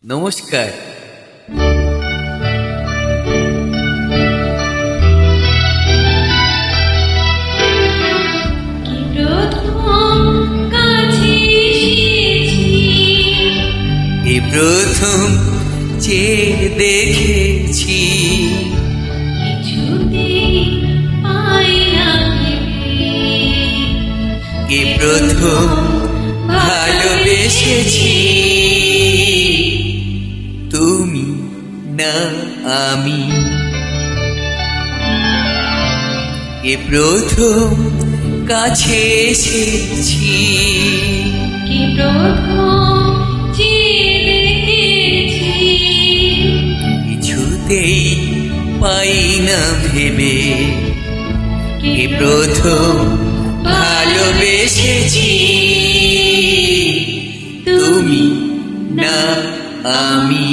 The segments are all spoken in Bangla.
নমস্কার। এই প্রথম চেয়ে দেখেছি, এই প্রথম ভালোবেসেছি, তুমি না আমি। এই প্রথম কাছে এসেছি, কিছুতেই পাই না ভেবে। এই প্রথম ভালোবেসেছি, তুমি না আমি।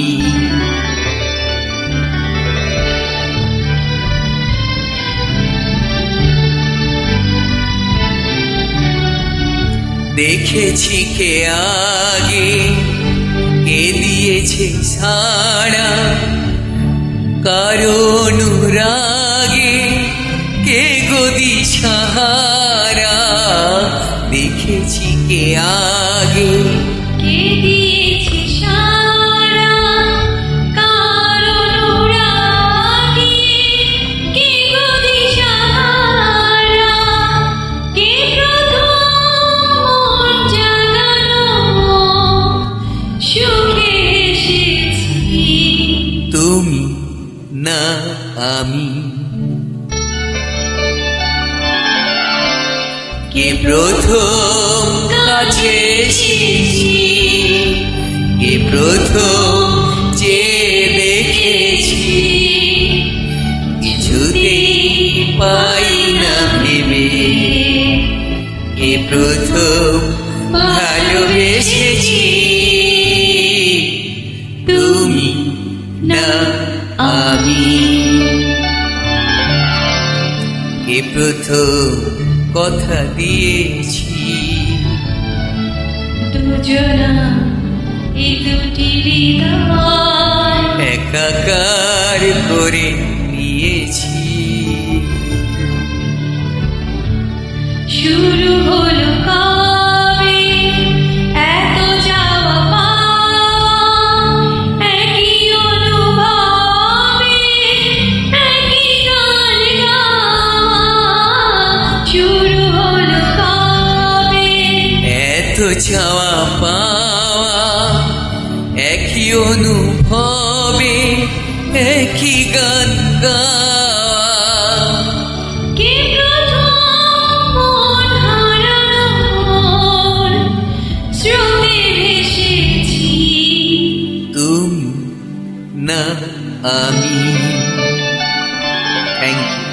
দেখেছি কে আগে, কে দিয়েছে সাড়া, কারো অনুরাগে কে গদি সাহারা। দেখেছি কে আগে, কে দিয়েছে সাড়া, কারো অনুরাগে কে গদি সাহারা। কে প্রথম জাগালো সুখে এসেছি, তুমি না আমি। কে প্রথম কাছে এসেছি, কে প্রথম চেয়ে দেখেছি, কিছুতেই পাই না ভেবে। কে প্রথম ভালোবেসেছি, তুমি না আমি। কে প্রথম কথা দিয়েছি, দুজনা এই দুটি হৃদয় একাকার করে নিয়েছি। শুরু হলো কবে এত যাওয়া পাওয়া, একই অনুভবে একই গান গাওয়া। শুরু হলো কবে এত চাওয়া পাওয়া, একই অনুভবে একই গান গাওয়া। কে প্রথম মন হারানো মন স্রোতে ভেসেছি, তুমি না আমি। Thank you.